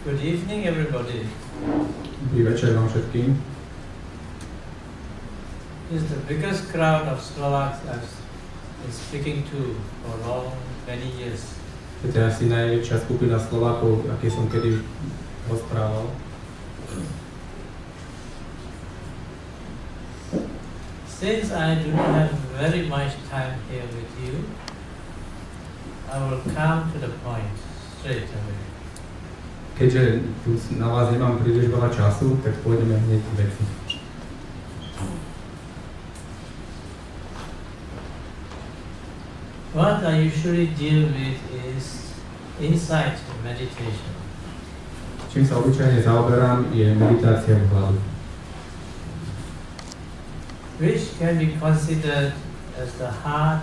Good evening, everybody. Dobrý večer vám všetkým. This is the biggest crowd of Slovaks I've been speaking to for many years. To je asi najväčšia skupina Slovákov, aké som kedy rozprával. Since I do not have very much time here with you, I will come to the point straight away. Keďže tu na vás nemám príliš veľa času, tak pôjdeme hneď k veci. What I usually deal with is insight meditation. Čím sa obyčajne zaoberám, je meditácia vhľadu, which can be considered as the heart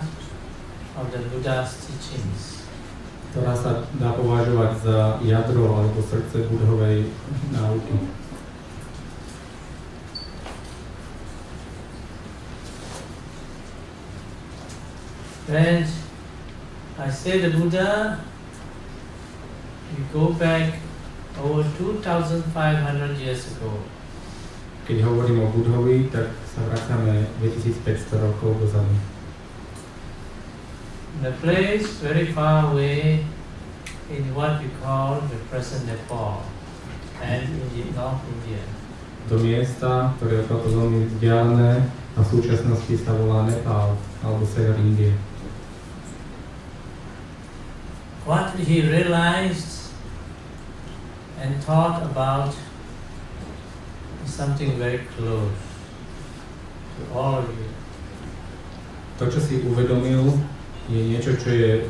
of the Buddha's teachings. ktorá sa dá považovať za jadro alebo srdce Budhovej náuky. When I say the Buddha, we go back over 2,500 years ago. Keď hovorím o Budhovi, tak sa vracame 2500 rokov dozadu. In a place very far away in what we call the present Nepal and in North India. Do miesta, ktoré je toto veľmi vzdialené a v súčasnosti sa volá Nepál alebo sever Indie. What he realized and thought about is something very close to all of you. To, čo si uvedomil, je niečo, čo je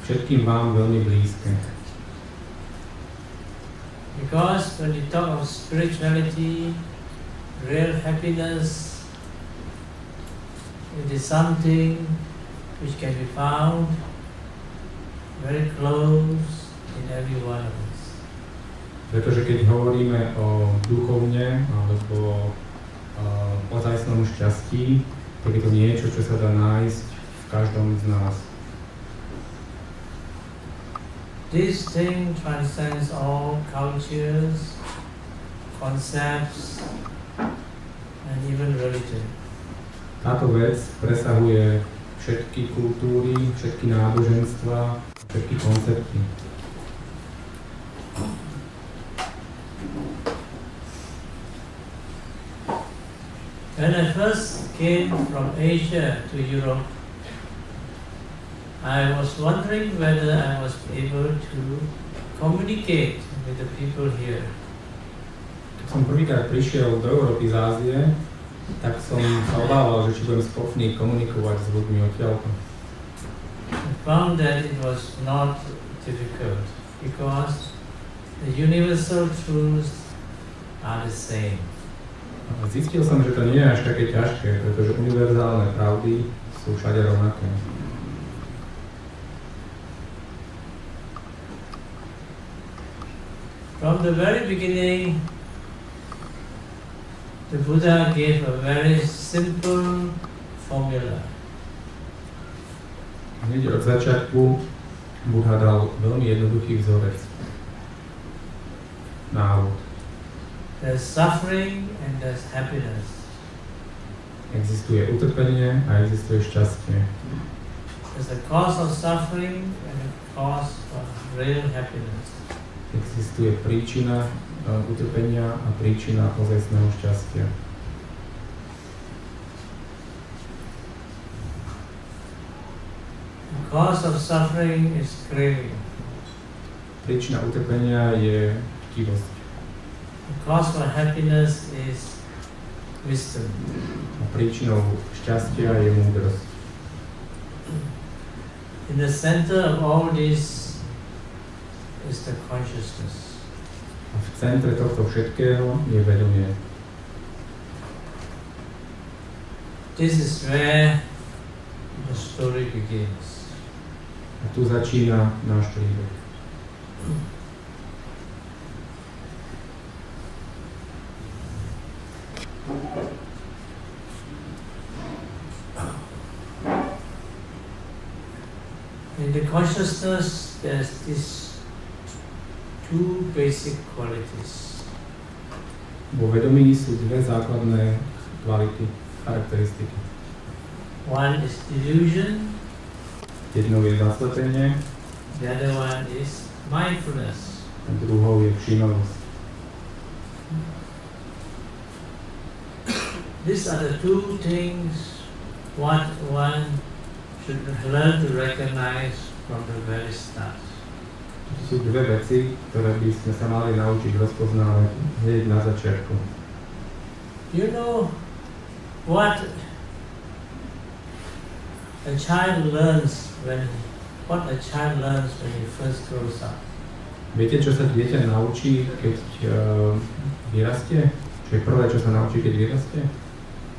všetkým vám veľmi blízke. Because when you talk of spirituality, real happiness, it is something which can be found very close in every one of us. Pretože keď hovoríme o duchovne alebo ozajstnom šťastí, tak je to niečo, čo sa dá nájsť v každom z nás. This thing transcends all cultures, concepts, and even religion. Táto vec presahuje všetky kultúry, všetky náboženstva, všetky koncepty. When I first came from Asia to Europe, I was wondering whether I was able to communicate with the people here. Keď som prvýkrát prišiel do Európy z Ázie, tak som sa obával, že či budem schopný komunikovať s ľuďmi odtiaľto. I found that it was not difficult because the universal truths are the same. Zistil som, že to nie je až také ťažké, pretože univerzálne pravdy sú všade rovnaké. From the very beginning, the Buddha gave a very simple formula. Hneď od začiatku Buddha dal veľmi jednoduchý vzorec. Návod. There's suffering and there's happiness. Existuje utrpenie a existuje šťastie. There's a cause of suffering and a cause of real happiness. Existuje príčina utrpenia a príčina ozajstného šťastia. The cause of suffering is craving. Príčina utrpenia je chtivosť. The cause for happiness is wisdom. A príčinou šťastia je múdrosť. In the center of all this is the consciousness. A v centre tohto všetkého je vedomie. This is where the story begins. A tu začína náš príbeh. In the consciousness, there's this two basic qualities. Vo vedomí sú dve základné kvality, charakteristiky. One is illusion. Jednou je zaslepenie, The other one is mindfulness. a druhou je všímavosť. These are the two things what one should learn to recognize from the very start. To sú dve veci, ktoré by sme sa mali naučiť rozpoznávať hneď na začiatku. You know what a child learns when he first grows up? Viete, čo sa dieťa naučí, keď vyrastie? Čo je prvé, čo sa naučí, keď vyrastie?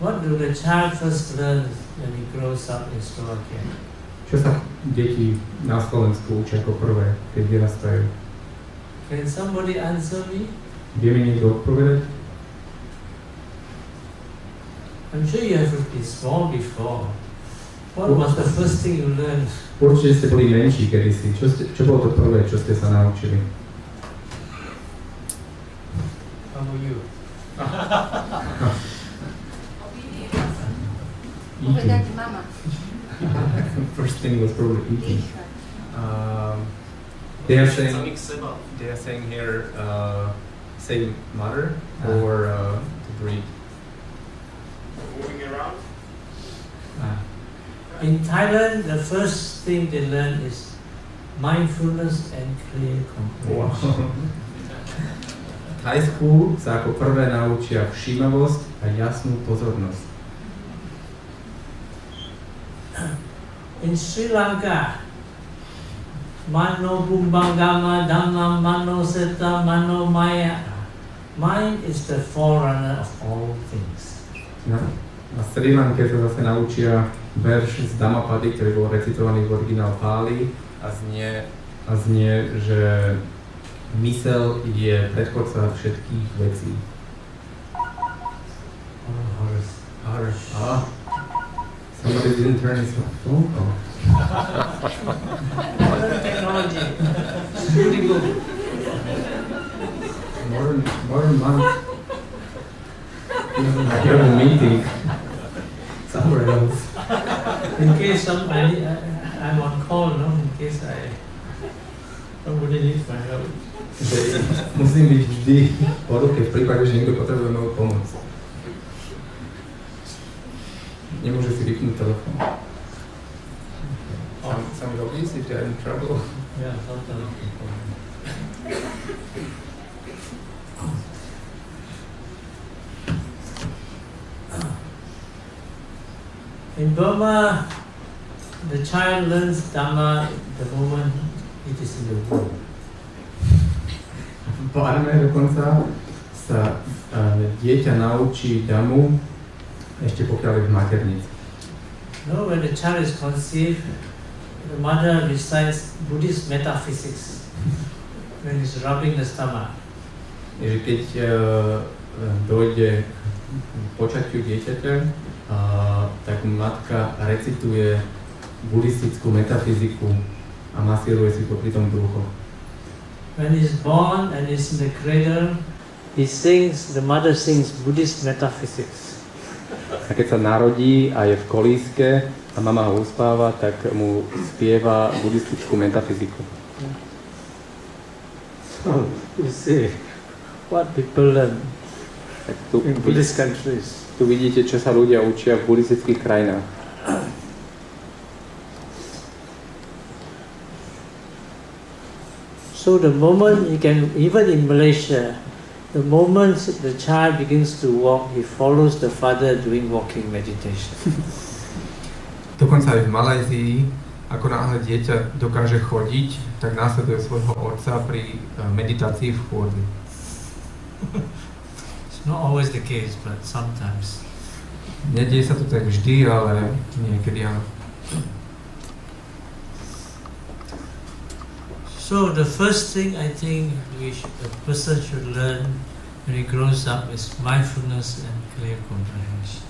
What do the child first learn when he grows up in Slovakia? Čo sa deti na Slovensku učia ako prvé, keď vyrastajú? Can somebody answer me? Vie mi niekto odpovedať? I'm sure you have been small before. What was the first thing you learned? Určite ste boli menší kedysi. Čo bolo to prvé, čo ste sa naučili? How about you? Povedať mama. First thing was probably eating. They are saying here, say mother or to breathe. Moving around. In Thailand, the first thing they learn is mindfulness and clear comprehension. V Thajsku sa ako prvé naučia všímavosť a jasnú pozornosť. In Sri Lanka, Mano Bumbangama Dhamma Mano Seta Mano Maya. Mind is the forerunner of all things. Na Sri Lanke sa zase naučia verš z Dhammapady, ktorý bol recitovaný v originál Páli a znie, že mysel je predchodca všetkých vecí. Somebody didn't turn his phone off. Modern technology. It's really good. Modern monk. You have a meeting somewhere else. In case I'm on call, no? In case somebody needs my help. Musím byť vždy po ruke v prípade, že niekto potrebuje moju pomoc. Nemôže si vypnúť telefón. Some yogis, if they're in trouble. Yeah, sometimes. In Burma, the child learns Dhamma the moment it is in the womb. V Barme dokonca sa dieťa naučí Dhammu ešte pokiaľ je v maternici. No, when the child is conceived, the mother recites Buddhist metaphysics when he's rubbing the stomach. Takže keď dojde k počatiu dieťaťa, tak matka recituje buddhistickú metafyziku a masíruje si popri tom brucho. When he's born and is in the cradle, the mother sings Buddhist metaphysics. A keď sa narodí a je v kolíske a mama ho uspáva, tak mu spieva buddhistickú metafyziku. So, you see what people learn in Buddhist countries. Tu vidíte, čo sa ľudia učia v buddhistických krajinách. So the moment even in Malaysia, the moment the child begins to walk, he follows the father doing walking meditation. Dokonca aj v Malajzii, ako náhle dieťa dokáže chodiť, tak následuje svojho otca pri meditácii v chôdzi. It's not always the case, but sometimes. Nedieje sa to tak vždy, ale niekedy áno. So the first thing I think a person should learn when he grows up is mindfulness and clear comprehension.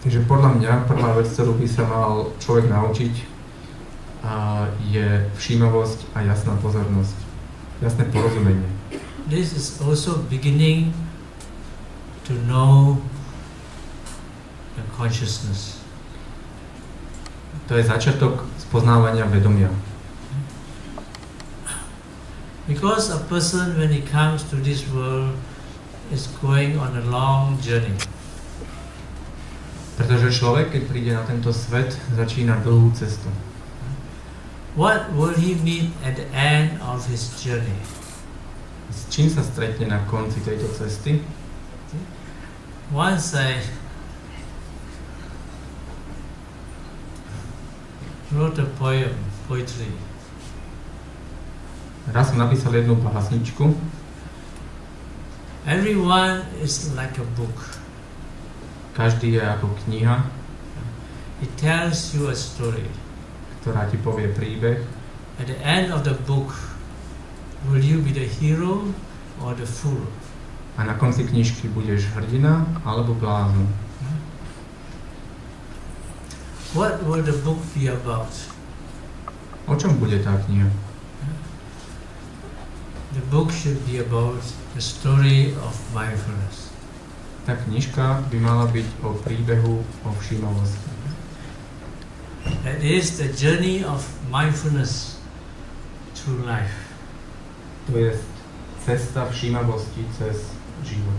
Takže podľa mňa prvá vec, ktorú by sa mal človek naučiť, je všímavosť a jasná pozornosť. jasné porozumenie. This is also beginning to know the consciousness. To je začiatok spoznávania vedomia. Because a person, when he comes to this world, is going on a long journey. Pretože človek, keď príde na tento svet, začína dlhú cestu. What will he meet at the end of his journey? S čím sa stretne na konci tejto cesty? Once I wrote a poetry. Raz som napísal jednu básničku. Everyone is like a book. Každý je ako kniha, It tells you a story. ktorá ti povie príbeh. At the end of the book, will you be the hero or the fool? A na konci knižky budeš hrdina alebo blázon. What will the book be about? O čom bude tá kniha? The book should be about the story of mindfulness. Tá knižka by mala byť o príbehu, o všímavosti. That is the journey of mindfulness through life. To je cesta všímavosti cez život.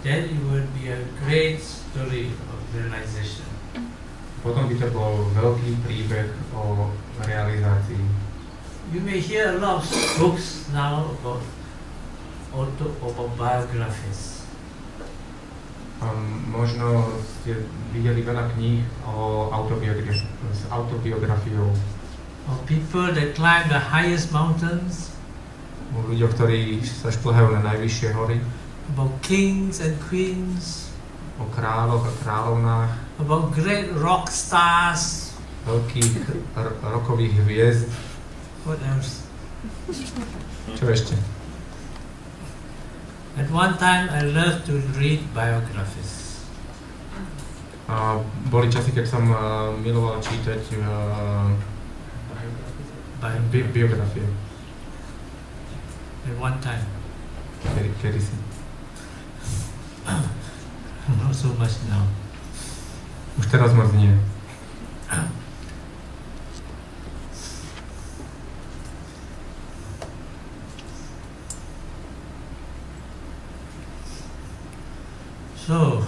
Then it will be a great story of realization. Potom by to bol veľký príbeh o realizácii. You may hear a lot of books now about autobiographies. Možno ste videli veľa kníh o autobiografiou. Of people that climb the highest mountains. O ľuďoch, ktorí sa šplhajú na najvyššie hory. About kings and queens. O kráľoch a kráľovnách. About great rock stars. Veľkých rokových hviezd. What else? Čo ešte? At one time I loved to read biographies. Boli časy, keď som miloval čítať biografie. At one time. Kedy si? Not so much now. Už teraz moc nie. So,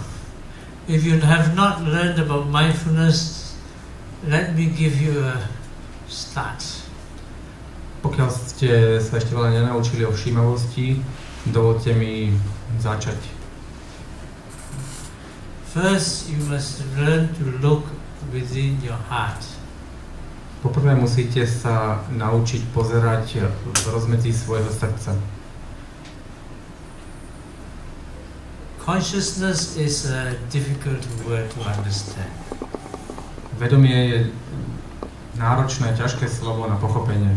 if you have not learned about mindfulness, let me give you a start. Pokiaľ ste sa ešte veľa nenaučili o všímavosti, dovolte mi začať. First, you must learn to look within your heart. Poprvé musíte sa naučiť pozerať v rozmedzi svojho srdca. Consciousness is a difficult word to understand. Vedomie je náročné, ťažké slovo na pochopenie.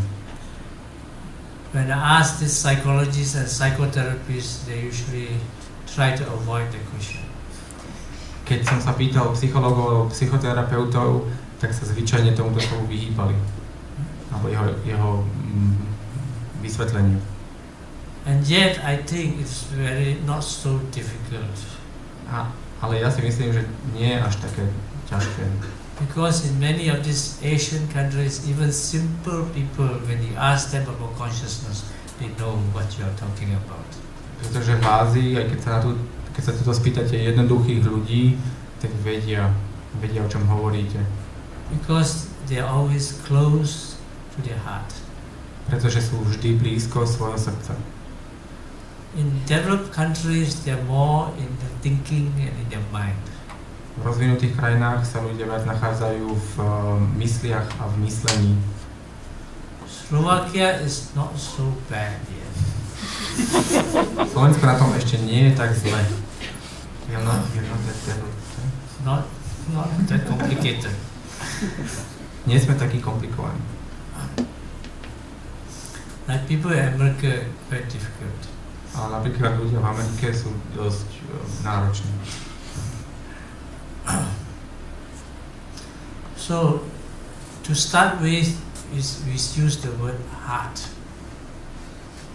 When I ask these psychologists and psychotherapists, they usually try to avoid the question. Keď som sa pýtal psychológov alebo psychoterapeutov, tak sa zvyčajne tomuto slovu vyhýbali. Alebo jeho vysvetleniu. And yet I think it's very not so difficult. Ale ja si myslím, že nie je až také ťažké. Because in many of these Asian countries, even simple people, when you ask them about consciousness, they know what you are talking about. Pretože v Ázii, aj keď sa toto spýtate jednoduchých ľudí, tak vedia, o čom hovoríte. Because they are always close to their heart. Pretože sú vždy blízko svojho srdca. In developed countries, they are more in the thinking and in their mind. V rozvinutých krajinách sa ľudia viac nachádzajú v mysliach a v myslení. Slovakia is not so bad yet. Slovensko na tom ešte nie je tak zle. You're not that developed. Not that complicated. Nie sme takí komplikovaní. Like people in America, very difficult. Ale napríklad ľudia v Amerike sú dosť nároční. So, to start with, we use the word heart.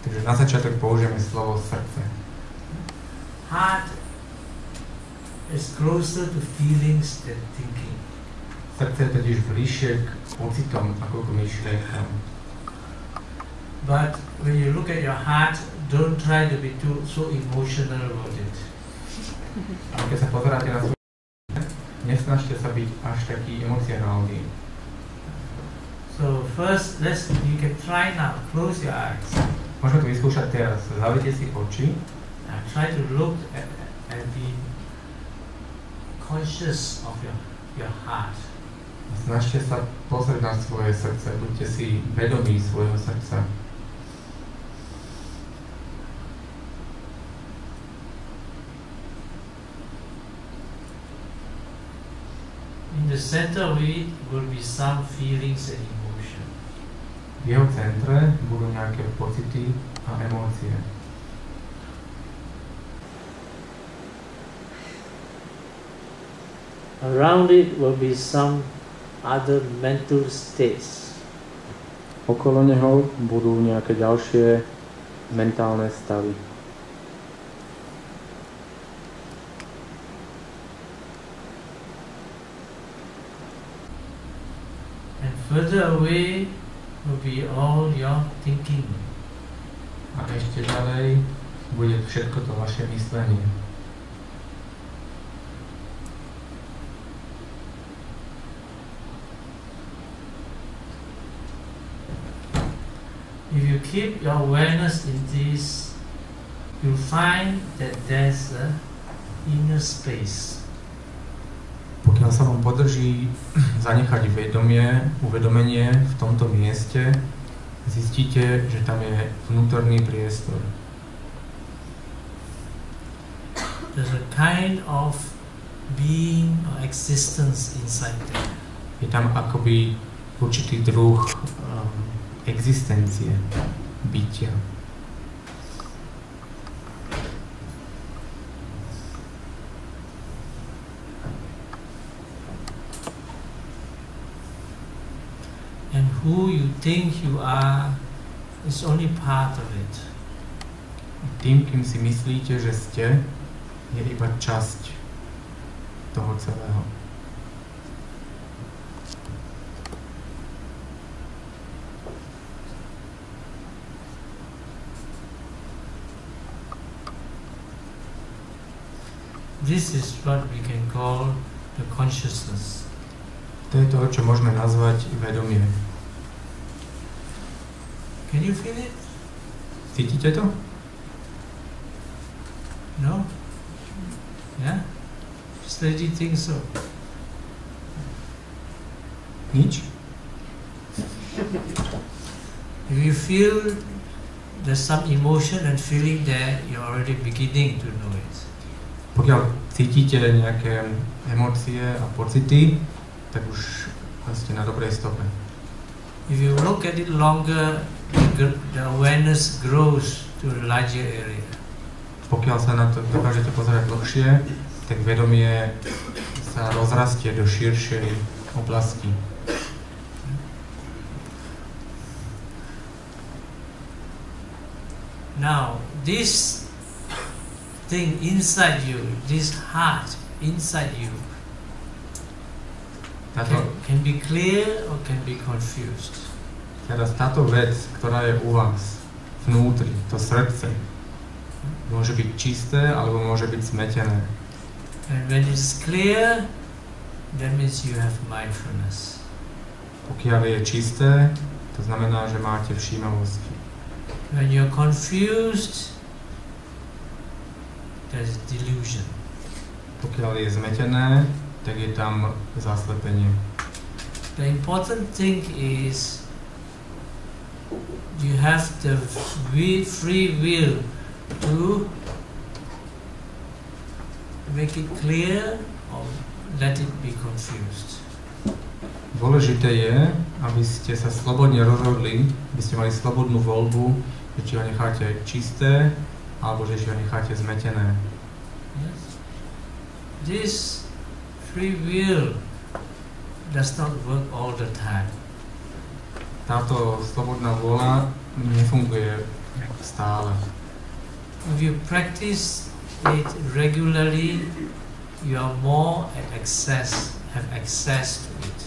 Takže na začiatok použijeme slovo srdce. Heart is closer to feelings than thinking. Srdce je totiž bližšie k pocitom ako k myšlienkam. But when you look at your heart, don't try to be so emotional about it. Ale keď sa pozeráte na svoje nesnažte sa byť až taký emocionálny. So first, you can try now. Close your eyes. Môžeme to vyskúšať teraz. Zavrite si oči. And try to look and be conscious of your heart. Snažte sa pozrieť na svoje srdce. Buďte si vedomí svojho srdca. In the center of it will be some feelings and emotion. V jeho centre budú nejaké pocity a emócie. Around it will be some other mental states. Okolo neho budú nejaké ďalšie mentálne stavy. And further away will be all your thinking. A ešte ďalej bude všetko to vaše myslenie. If you keep your awareness in this, you'll find that there's an inner space. Pokiaľ sa vám podrží zanechať uvedomenie v tomto mieste, zistíte, že tam je vnútorný priestor. There's a kind of being or existence inside there. Je tam akoby určitý druh existencie, bytia. And who you think you are is only part of it. Tým, kým si myslíte, že ste, je iba časť toho celého. This is what we can call the consciousness. To je to, čo môžeme nazvať vedomie. Can you feel it? Cítite to? No? Yeah? Steady think so. Nič? If you feel there's some emotion and feeling there, you're already beginning to know it. Pokiaľ cítite nejaké emócie a pocity, tak už ste na dobrej stope. If you look at it longer, the awareness grows to a larger area. Pokiaľ sa na to dokážete pozerať dlhšie, tak vedomie sa rozrastie do širšej oblasti. Now, this thing inside you, this heart inside you, can be clear or can be confused. Teraz táto vec, ktorá je u vás vnútri, to srdce, môže byť čisté alebo môže byť zmetené. And when it's clear, that means you have mindfulness. Pokiaľ je čisté, to znamená, že máte všímavosť. When you're confused, there's delusion. Pokiaľ je zmetené, tak je tam zaslepenie. The important thing is you have the free will to make it clear or let it be confused. Dôležité je, aby ste sa slobodne rozhodli, aby ste mali slobodnú voľbu, že či ho necháte čisté, alebo že či ho necháte zmetené. Yes. This free will does not work all the time. Táto slobodná vôľa nefunguje Stále. If you practice it regularly, you are more have access to it.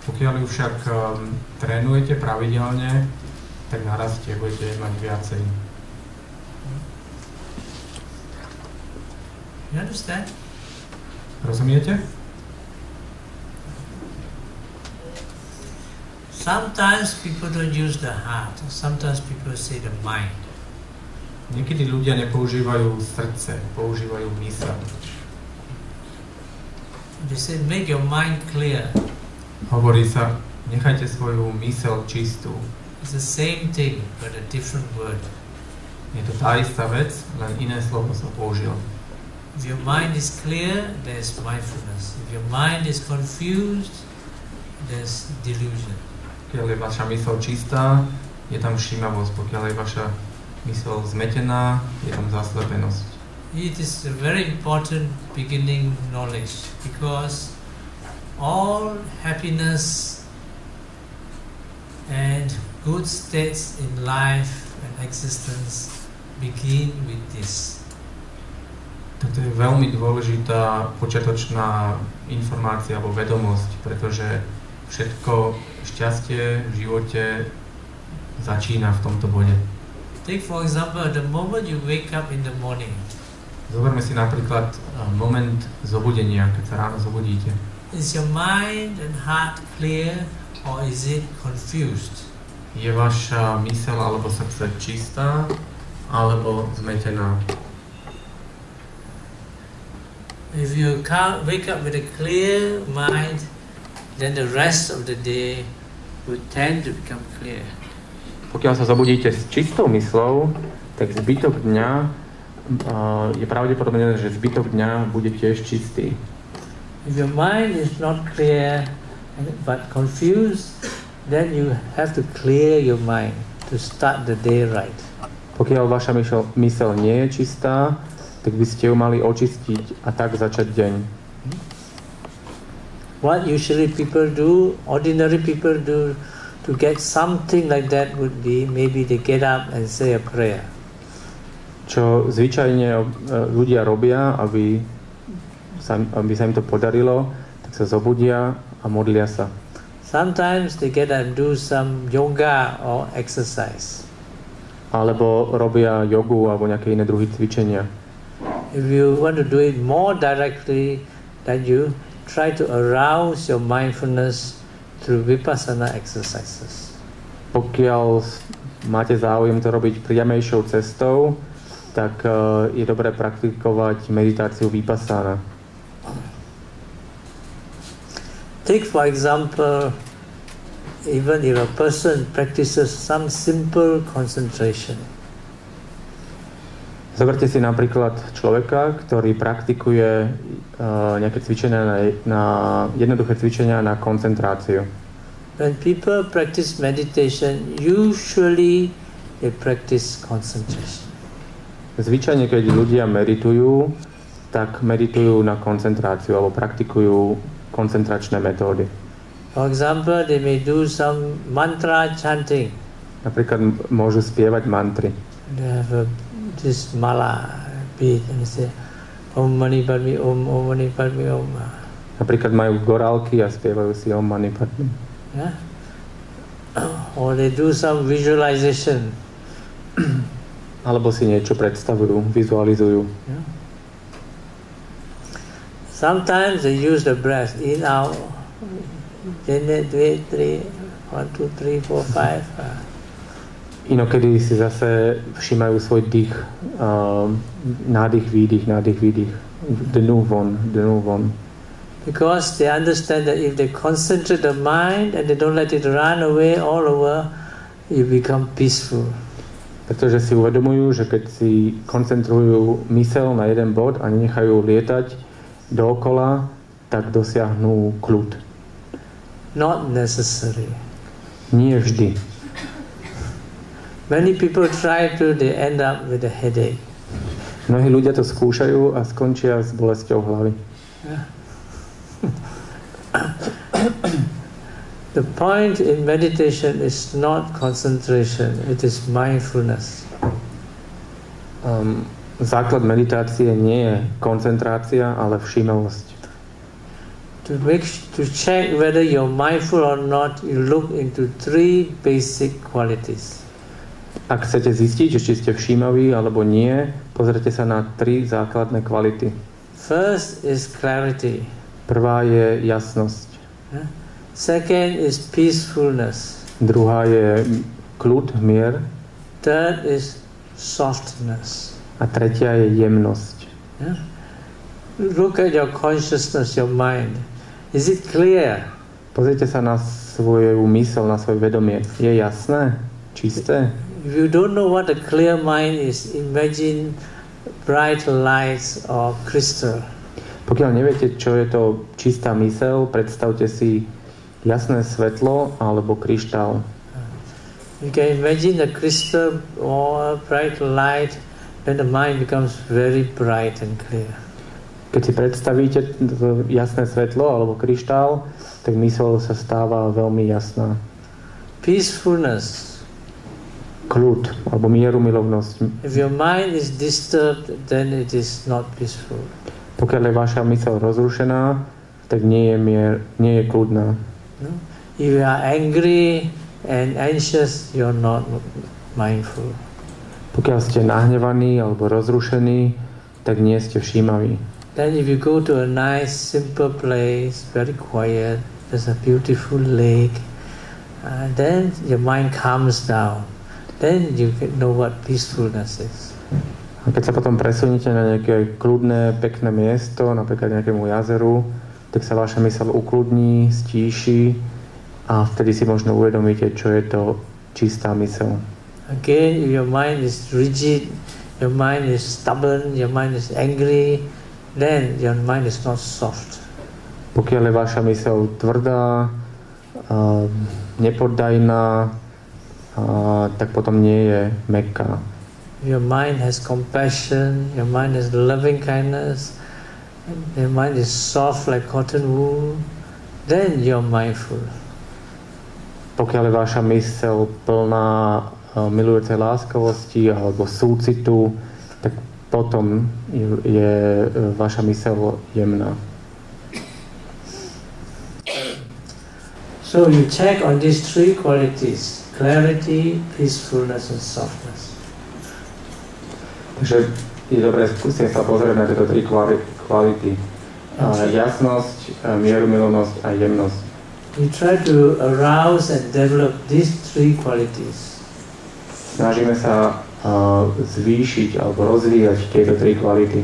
Pokiaľ ju však trénujete pravidelne, tak narastie, budete mať viacej. You understand? Rozumiete? Sometimes people don't use the heart, sometimes people say the mind. Niekedy ľudia nepoužívajú srdce, používajú myseľ. They say make your mind clear. Hovorí sa, nechajte svoju myseľ čistú. It's the same thing, but a different word. Je to tá istá vec, len iné slovo sa použilo. If your mind is clear, there's mindfulness. If your mind is confused, there's delusion. Pokiaľ je vaša myseľ čistá, je tam všímavosť. Pokiaľ je vaša myseľ zmetená, je tam zaslepenosť. It is a very important beginning knowledge because all happiness and good states in life and existence begin with this. Toto je veľmi dôležitá počiatočná informácia alebo vedomosť, pretože všetko šťastie v živote začína v tomto bode. Take for example, the moment you wake up in the morning. Zoberme si napríklad moment zobudenia, keď sa ráno zobudíte. Is your mind and heart clear or is it confused? Je vaša myseľ alebo srdce čistá alebo zmetená? If you can't wake up with a clear mind, then the rest of the day will tend to become clear. Pokiaľ sa zobudíte s čistou myslou, tak zbytok dňa je pravdepodobné, že zbytok dňa bude tiež čistý. If your mind is not clear but confused, then you have to clear your mind to start the day right. Pokiaľ vaša myseľ nie je čistá, tak by ste ju mali očistiť a tak začať deň. What usually people do, ordinary people do, to get something like that would be maybe they get up and say a prayer. Čo zvyčajne ľudia robia, aby sa im to podarilo, tak sa zobudia a modlia sa. Sometimes they get up and do some yoga or exercise. Alebo robia jogu alebo nejaké iné druhy cvičenia. If you want to do it more directly, then you try to arouse your mindfulness through Vipassana exercises. Pokiaľ máte záujem to robiť priamejšou cestou, tak je dobré praktikovať meditáciu Vipassana. Take for example, even if a person practices some simple concentration. Zoberte si napríklad človeka, ktorý praktikuje nejaké cvičenia jednoduché cvičenia na koncentráciu. When people practice meditation, usually they practice concentration. Zvyčajne, keď ľudia meditujú, tak meditujú na koncentráciu alebo praktikujú koncentračné metódy. For example, they may do some mantra chanting. Napríklad môžu spievať mantry. They have this mala beat and they say Om Mani Padme Om, Om Mani Padme Om. Napríklad majú gorálky a spievajú si Om Mani Padme. Yeah? Or they do some visualization. Alebo si niečo predstavujú, vizualizujú. Yeah? Sometimes they use the breath in out. 1, 2, 3, 1, 2, 3, 4, 5. Inokedy si zase všímajú svoj dých, nádych, výdych, nádych, výdych. Dnu von. Because they understand that if they concentrate the mind and they don't let it run away all over, you become peaceful. Pretože si uvedomujú, že keď si koncentrujú myseľ na jeden bod a nenechajú lietať dookola, tak dosiahnú kľud. Not necessary. Nie vždy. Many people try to, they end up with a headache. Mnohí ľudia to skúšajú a skončia s bolesťou hlavy. Yeah. The point in meditation is not concentration, it is mindfulness. Základ meditácie nie je koncentrácia, ale všímavosť. To check whether you're mindful or not, you look into 3 basic qualities. Ak chcete zistiť, či ste všímaví alebo nie, pozrite sa na 3 základné kvality. First is clarity. Prvá je jasnosť. Second is peacefulness. Druhá je kľud, mier. Third is softness. A tretia je jemnosť. Look at your consciousness, your mind. Is it clear? Pozrite sa na svoju myseľ, na svoje vedomie. Je jasné? Čisté? If you don't know what a clear mind is, imagine bright lights or crystal. Pokiaľ neviete, čo je to čistá myseľ, predstavte si jasné svetlo alebo kryštál. You can imagine a crystal or a bright light, then the mind becomes very bright and clear. Keď si predstavíte jasné svetlo alebo kryštál, tak myseľ sa stáva veľmi jasná. Peacefulness. Kľud alebo mierumilovnosť. If your mind is disturbed, then it is not peaceful. Pokiaľ je vaša myseľ rozrušená, tak nie je kľudná. No? If you are angry and anxious, you're not mindful. Pokiaľ ste nahnevaní alebo rozrušení, tak nie ste všímaví. Then if you go to a nice, simple place, very quiet, there's a beautiful lake, then your mind calms down. Then you know what peacefulness is. A keď sa potom presuniete na nejaké kľudné, pekné miesto, napríklad nejakému jazeru, tak sa vaša myseľ ukludní, stíši a vtedy si možno uvedomíte, čo je to čistá myseľ. Again, if your mind is rigid, your mind is stubborn, your mind is angry, then your mind is not soft. Pokiaľ je vaša myseľ tvrdá, nepoddajná, tak potom nie je mäkká. Your mind has compassion, your mind has loving kindness, your mind is soft like cotton wool, then you're mindful. Pokiaľ je vaša myseľ plná milujúcej láskavosti alebo súcitu, tak potom je vaša myseľ jemná. So you check on these 3 qualities: clarity, peacefulness and softness. Takže je dobré skúsiť sa pozrieť na tieto 3 kvality. Jasnosť, mierumilovnosť a jemnosť. You try to arouse and develop these 3 qualities. Snažíme sa zvýšiť alebo rozvíjať tieto 3 kvality.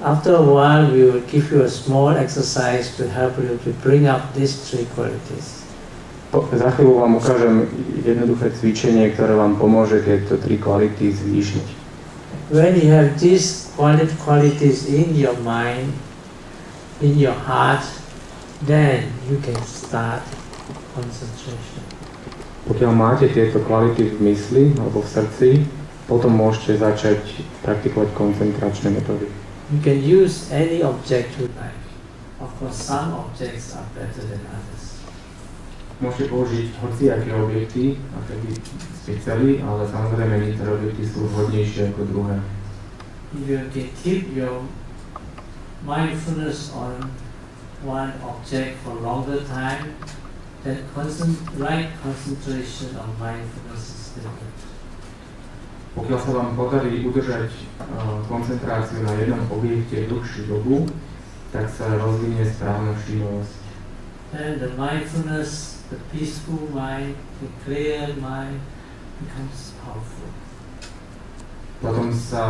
After a while, we will give you a small exercise to help you to bring up these 3 qualities. Za chvíľu vám ukážem jednoduché cvičenie, ktoré vám pomôže tieto 3 kvality zvýšiť. When you have these qualities in your mind, in your heart, then you can start concentration. Pokiaľ máte tieto kvality v mysli alebo v srdci, potom môžete začať praktikovať koncentračné metódy. You can use any object you like. Of course, some objects are better than others. Môžete použiť hociaké objekty, aké by ste chceli, ale samozrejme niektoré objekty sú vhodnejšie ako druhé. If you can keep your mindfulness on one object for longer time, then right concentration of mindfulness is different. Pokiaľ sa vám podarí udržať koncentráciu na jednom objekte dlhšiu dobu, tak sa rozvinie správna všímavosť. And the mindfulness, the peaceful mind, the clear mind becomes powerful. Potom sa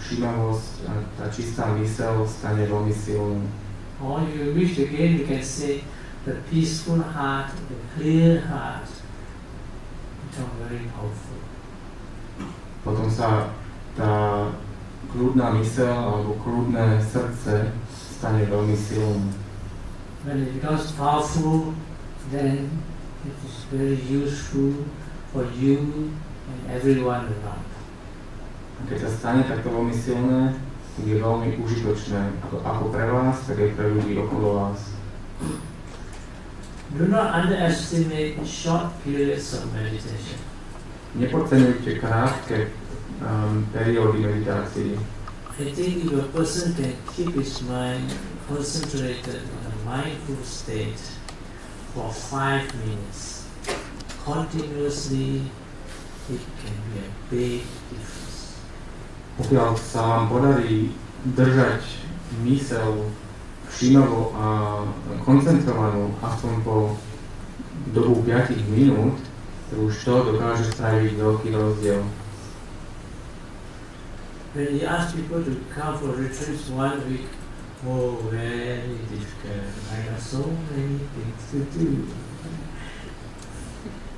všímavosť a tá čistá myseľ stane veľmi silnou. Or if you wish again, you can say the peaceful heart, the clear heart become very powerful. Potom sa tá kľudná myseľ alebo kľudné srdce stane veľmi silnou. When it becomes powerful, then it is very useful for you and everyone around. A keď sa stane takto veľmi silné, tak je veľmi užitočné ako pre vás, tak aj pre ľudí okolo vás. Do not underestimate short periods of meditation. Nepodceňujte krátke periódy meditácií. I think if a person can keep his mind concentrated on a mindful state for 5 minutes continuously, it can be a big difference. Pokiaľ sa vám podarí držať myseľ všímavo a koncentrovanú aspoň po dobu 5 minút, už to dokáže spraviť veľký rozdiel. When you ask people to come for retreats 1 week, oh, very difficult. I have so many things to do.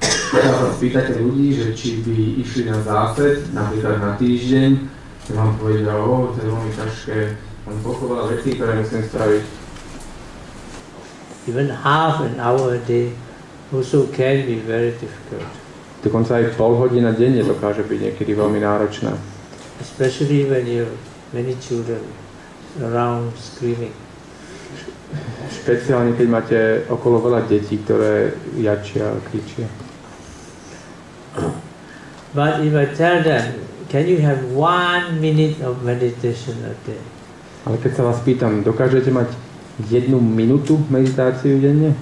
Keď sa spýtate ľudí, že či by išli na zásed, napríklad na týždeň, že vám povedia, to je veľmi ťažké, mám toľko veľa vecí, ktoré musím spraviť. Even half an hour a day also can be very difficult. Dokonca aj pol hodina denne dokáže byť niekedy veľmi náročná. Especially when you have many children around screaming. Špeciálne keď máte okolo veľa detí, ktoré jačia a kričia. But if I tell them, can you have 1 minute of meditation a day? Ale keď sa vás pýtam, dokážete mať 1 minútu meditáciu denne?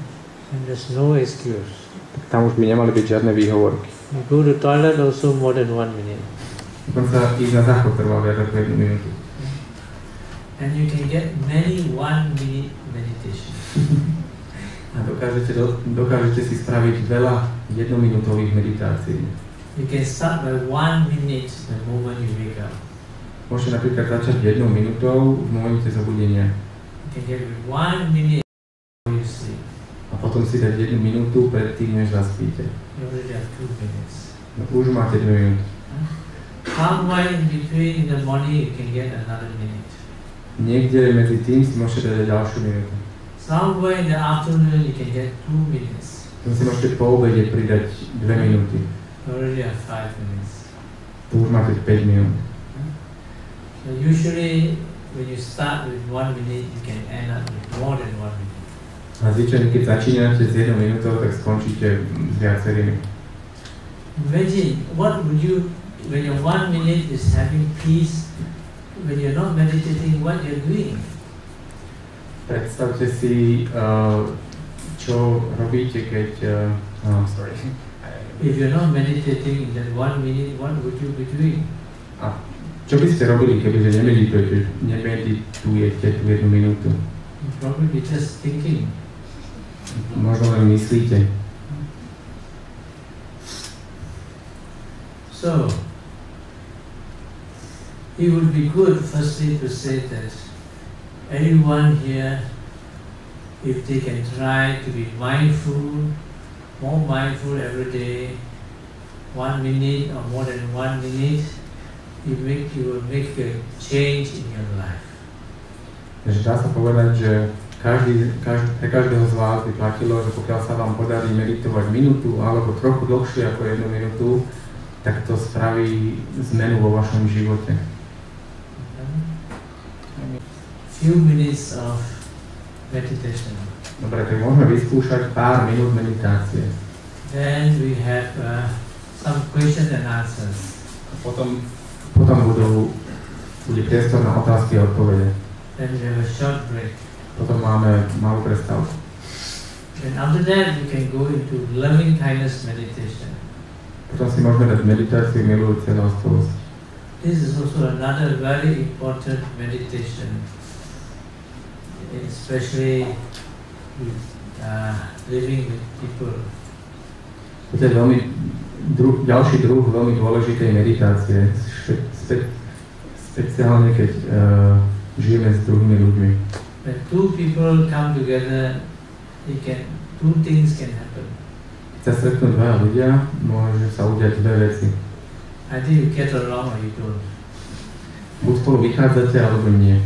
And there's no excuse. Tak tam už by nemali byť žiadne výhovorky. You go to toilet also more than 1 minute. Dokonca ísť na záchod trvá viac ako 1 minútu. And you can get many 1 minute meditation. A dokážete si spraviť veľa 1-minútových meditácií. You can start by 1 minute the moment you wake up. Môžete napríklad začať 1 minútou v momente zobudenia. You can get 1 minute before you sleep. A potom si dať 1 minútu predtým, než zaspíte. You already have 2 minutes. No, už máte 2 minúty. Somewhere in between in the morning you can get another minute. Niekde medzi tým si môžete dať ďalšiu minútu. Somewhere in the afternoon you can get 2 minutes. Tam si môžete po obede pridať 2 minúty. You already have 5 minutes. Tu už máte 5 minút. So usually when you start with 1 minute you can end up with more than 1 minute. A zvyčajne, keď začínate s 1 minútou, tak skončíte s viacerými. Imagine what would you, when your 1 minute is having peace, when you're not meditating, what you're doing. Predstavte si, čo robíte, keď... sorry. If you're not meditating in that 1 minute, what would you be doing? A čo by ste robili, kebyže nemeditujete tú 1 minútu? You'd probably be just thinking. Možno len myslíte. So, it would be good firstly to say that everyone here, if they can try to be mindful, more mindful every day, 1 minute or more than 1 minute, you will make a change in your life. Takže dá sa povedať, že pre každého z vás by platilo, že pokiaľ sa vám podarí meditovať minútu alebo trochu dlhšie ako 1 minútu, tak to spraví zmenu vo vašom živote. Few minutes of meditation. Dobre, tak môžeme vyskúšať pár minút meditácie. Then we have some questions and answers. A potom bude priestor na otázky a odpovede. Then we have a short break. Potom máme malú prestávku. And after that we can go into loving kindness meditation. Potom si môžeme dať meditáciu milujúce láskavosť. This is also another very important meditation, especially with, living with people. To je ďalší druh veľmi dôležitej meditácie, speciálne keď žijeme s druhými ľuďmi. When two people come together, two things can happen. Keď sa stretnú dvaja ľudia, môže sa udiať dve veci. Either you get along or you don't. Buď spolu vychádzate, alebo nie.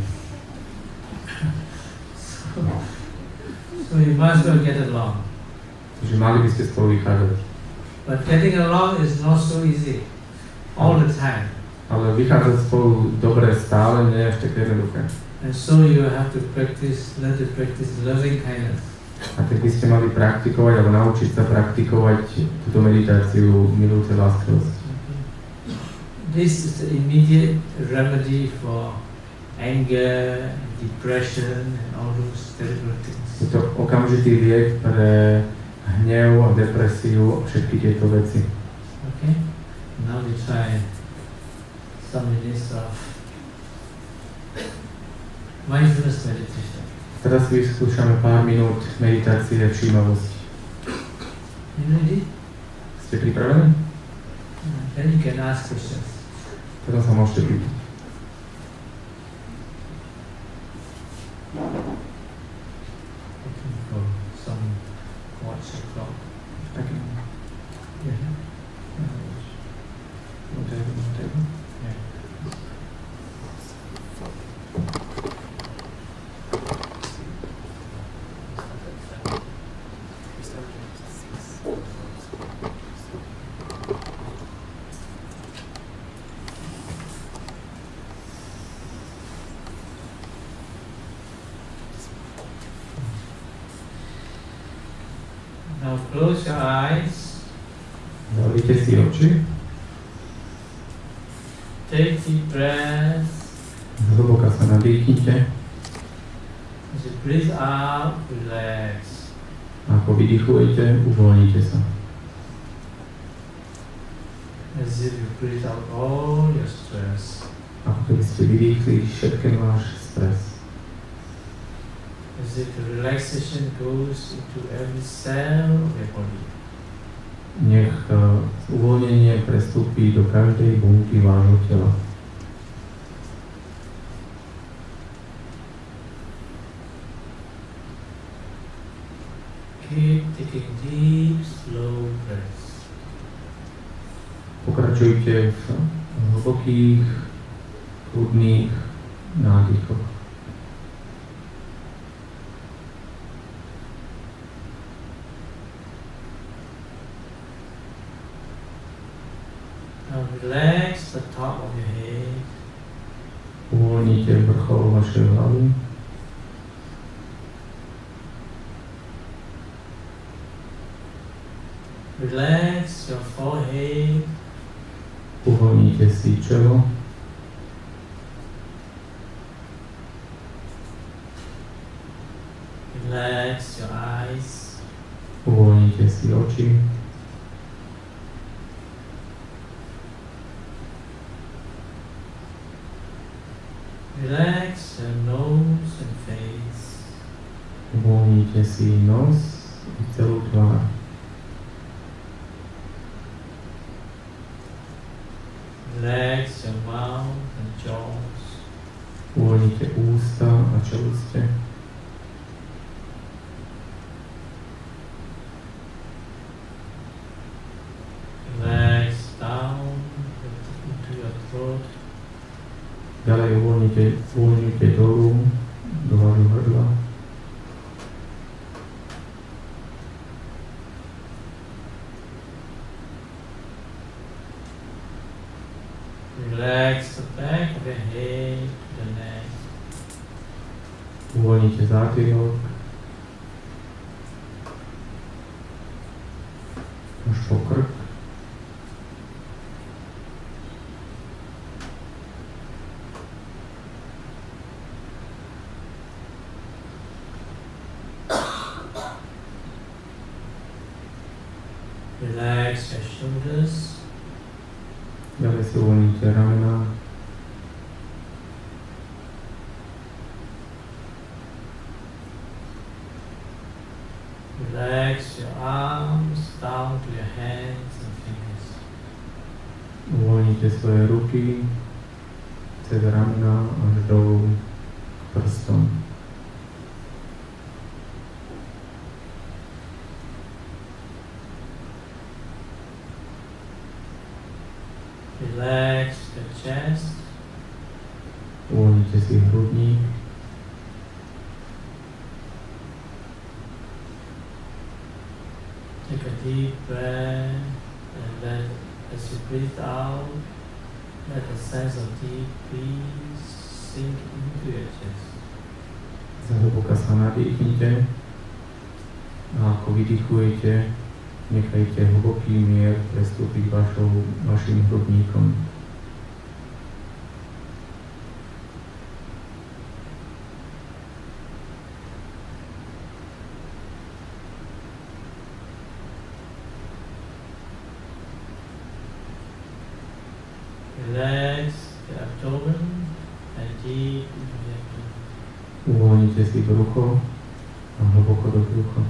So you must well get along. Takže mali by ste spolu vychádzať. But getting along is not so easy all the time. Ale vychádzať spolu dobre stále nie je až také jednoduché. And so you have to learn to practice loving kindness. A tak by ste mali praktikovať alebo naučiť sa praktikovať túto meditáciu milujúcej láskyvosti. This is the immediate remedy for anger, depression and all those terrible things. Je to okamžitý liek pre hnev a depresiu a všetky tieto veci. Okay? Now we try some minutes of mindfulness meditation. Teraz vyskúšame pár minút meditácie všímavosti. You ready? Ste pripravení? Then you can ask questions. Potom sa môžete pýtať. Looking for some watch or clock. Okay. Yeah. Table. Yeah. Now close your eyes. Zavrite si oči. Take deep breaths. Zhlboka sa nadýchnite. As you breathe out, relax. Ako vydychujete, uvoľnite sa. As if you breathe out all your stress. Ako keby ste vydýchli všetken váš stres. As if the relaxation goes into every cell of your body. Nech uvoľnenie prestúpi do každej bunky vášho tela. Keep taking deep, slow breaths. Pokračujte v hlbokých, kľudných nádychoch. Now relax the top of your head. Uvoľnite vrchol vašej hlavy. Relax your forehead. Uvoľnite si čelo. Relax your eyes. Uvoľnite si oči. Relax your nose and face. Uvoľnite si nos i celú tvár. Relax your mouth and jaws. Uvoľnite ústa a čeluste. Relax down into your throat. Ďalej uvoľnite dolu do vášho hrdla. Relax the back of your head to the neck. Uvoľnite zátylok. Až po krk. Relax your shoulders. Ďalej si uvoľnite ramená. Relax your arms down to your hands and fingers. Uvoľnite svoje ruky cez ramená až dolu k prstom. Relax the chest. Uvoľnite si hrudník. Take a deep breath and let, as you breathe out, let a sense of deep peace sink into your chest. Zhlboka sa nadýchnite A ako vydychujete, nechajte hlboký mier prestúpiť vašim hrudníkom. Relax the abdomen and deep into the abdomen. Uvoľnite si brucho a hlboko do brucha.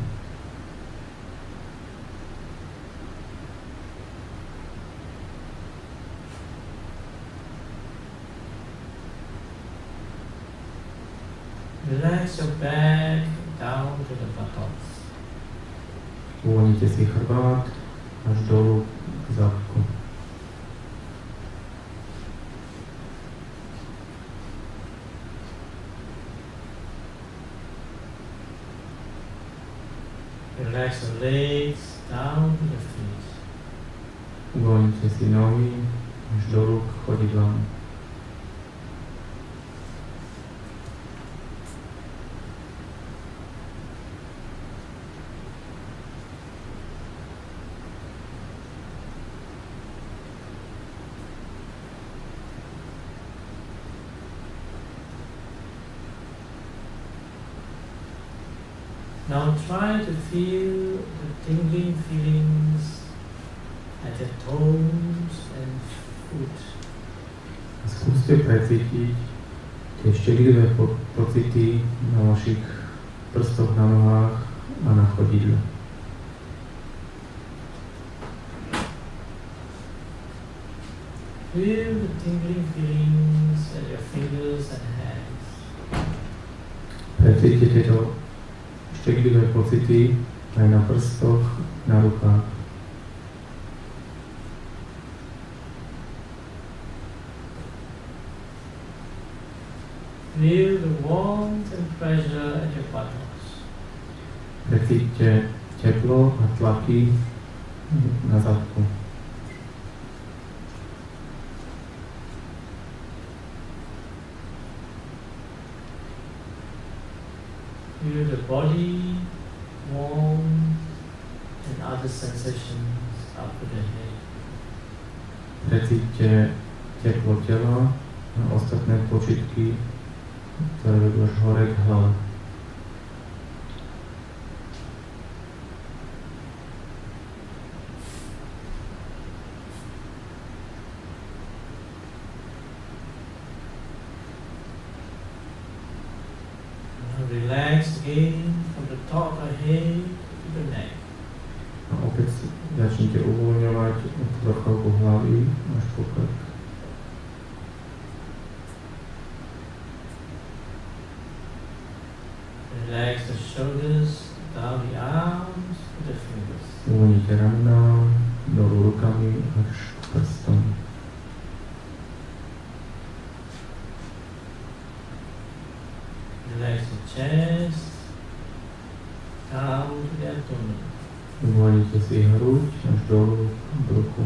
Relax your back down to the buttocks. Uvoľnite si chrbát až dolu k zadku. Relax your legs down to the feet. Uvoľnite si nohy až dolu k chodidlám. Now try to feel the tingling feelings at your toes and foot. Skúste precítiť tie štedlivé pocity na vašich prstoch, na nohách a na chodidle. Feel the tingling feelings at your fingers and hands. Precíťte tieto štedlivé pocity aj na prstoch, na rukách. Feel the warmth and pressure at your buttocks. Precíťte teplo a tlaky na zadku. Feel the body warm and other sensations up to the head. Precíťte teplo tela a ostatné počitky, ktoré vedú až hore k hlave. Relax again from the top of the head to the neck. A opäť začnite uvoľňovať od vrcholku hlavy až po krk. Relax the shoulders, down the arms to the fingers. Uvoľnite ramena, dolu rukami až k prstom. Relax the chest, down to the abdomen. Uvoľnite si hruď až dolu k bruchu.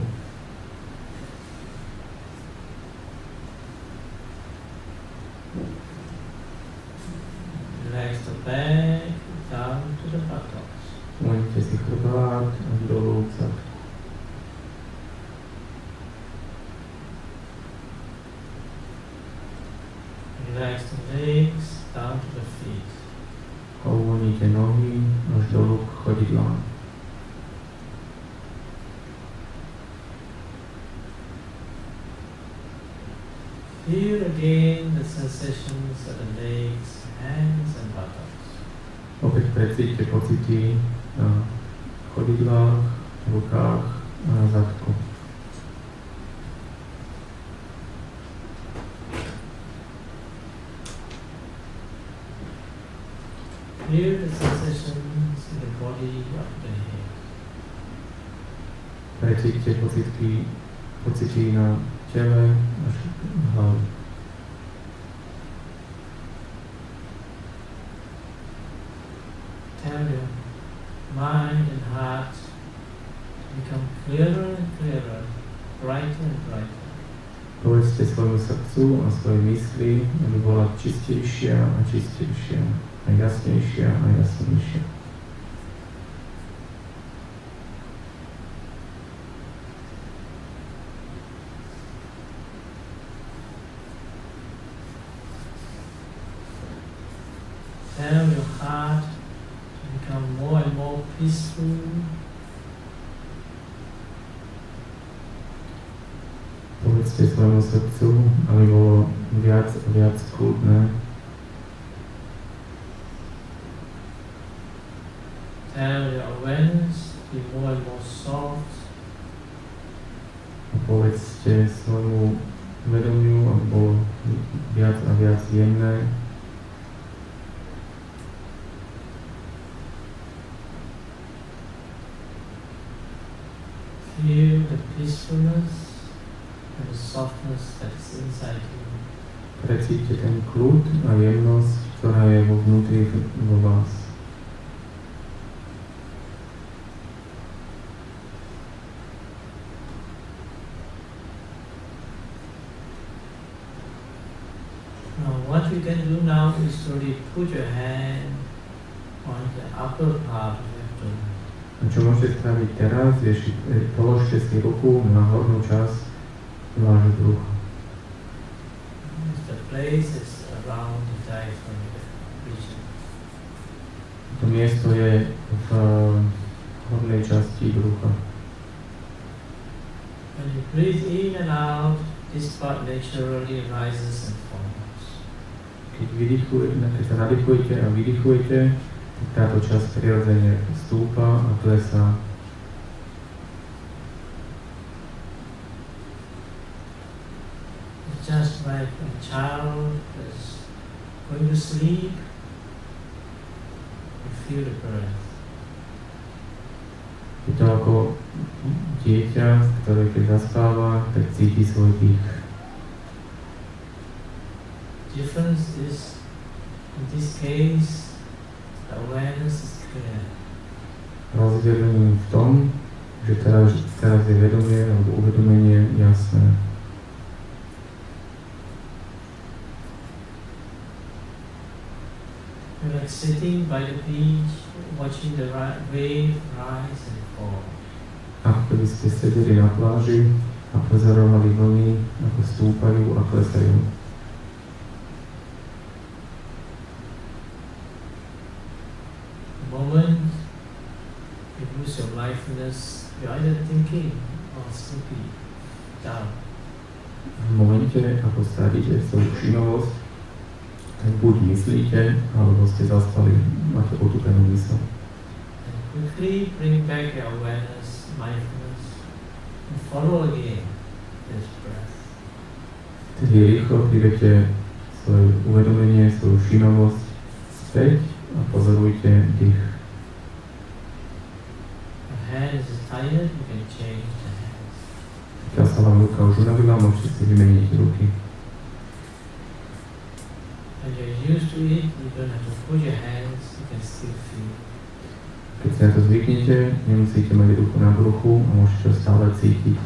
Relax the back, down to the buttocks. Uvoľnite si chrbát až dolu k zadku. Relax the legs, down to the feet. A uvoľnite nohy až dolu k chodidlám. Feel again the sensations of the legs, hands and buttocks. Opäť precíťte pocity na chodidlách, rukách a na zadku. Feel the sensations in the body of the head. Precíťte pocity na tele až k hlave. Tell your mind and heart to become clearer and clearer, brighter and brighter. Povedzte svojmu srdcu a svojej mysli, aby bola čistejšia a čistejšia, a jasnejšia a jasnejšia. peaceful. Povedzte svojmu srdcu, aby bolo viac a viac kľudné. Tell your awareness to be more and more soft. A povedzte svojmu vedomiu, aby bolo viac a viac jemné. Feel the peacefulness and the softness that is inside you. Precíťte ten kľud a jemnosť, ktorá je vo vnútri vo vás. Now what you can do now is to really put your hand on the upper part of your abdomen. A čo môžete spraviť teraz, je, položte si ruku na hornú časť vášho brucha. The place is around the diaphragm region. To miesto je v hornej časti brucha. When you breathe in and out, this part naturally rises and falls. Keď sa nadýchujete a vydýchujete, táto časť prirodzene stúpa a klesá. It's just like a child is going to sleep, you feel the breath. Je to ako dieťa, ktoré keď zaspáva, tak cíti svoj dých. Difference is, in this case, the awareness is clear. Rozdiel je v tom, že teraz je vedomie alebo uvedomenie jasné. You're like sitting by the beach, watching the wave rise and fall. Ako keby ste sedeli na pláži a pozorovali vlny, ako stúpajú a klesajú. Moment you lose your mindfulness, you're either thinking or sleeping down. V momente, ako stratíte svoju všímavosť, tak buď myslíte, alebo ste zaspali, máte otúpenú mysl. And quickly bring back your awareness, mindfulness, and follow again this breath. Tedy rýchlo prídete svoje uvedomenie, svoju všímavosť späť a pozorujte dých. Your hand is tired, you can change the hands. Keď sa vám ruka už unavila, môžete si vymeniť ruky. When you're used to it, you don't have to put your hands, you can still feel. Keď si na to zvyknete, nemusíte mať ruku na bruchu a môžete to stále cítiť.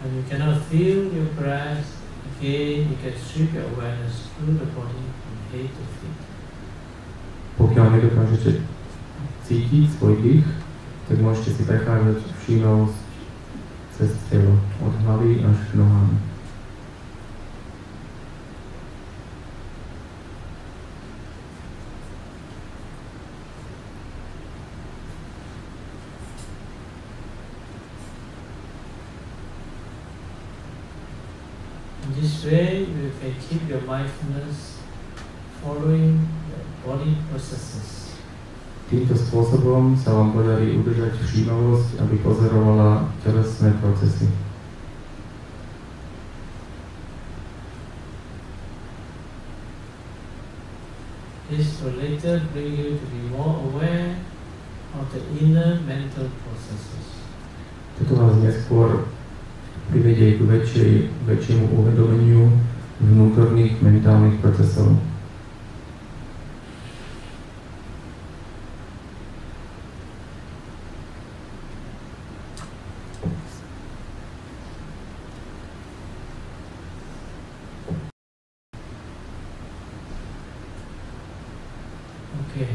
When you cannot feel your breath, again you can strip your awareness through the body from head to feet. Pokiaľ nedokážete cítiť svoj dých, tak môžete si prechádzať všímavosť cez telo, od hlavy až k nohám. In this way, you can keep your mindfulness following the body processes. Týmto spôsobom sa vám podarí udržať všímavosť, aby pozorovala telesné procesy. This will later bring you to be more aware of the inner mental processes. Toto vás neskôr privedie k väčšiemu uvedomeniu vnútorných mentálnych procesov. Okay.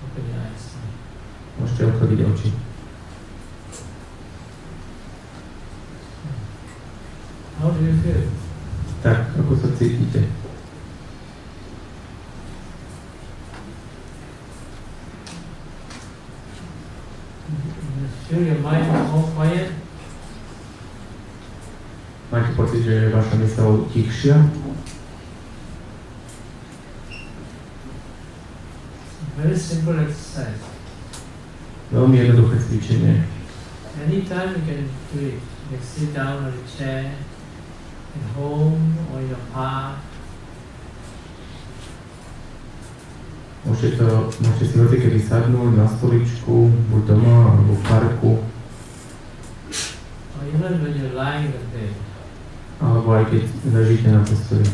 Open your eyes. Môžete otvoriť oči. How do you feel? Tak, ako sa cítite? Feel your mind more quiet? Máte pocit, že je vaša myseľ tichšia? Very simple exercise. Veľmi jednoduché cvičenie. Anytime you can do it. You can sit down on a chair, at home or in a park. Môžete si hocikedy sadnúť na stoličku, buď doma alebo v parku. Or even when you're lying in bed. Alebo aj keď ležíte na posteli.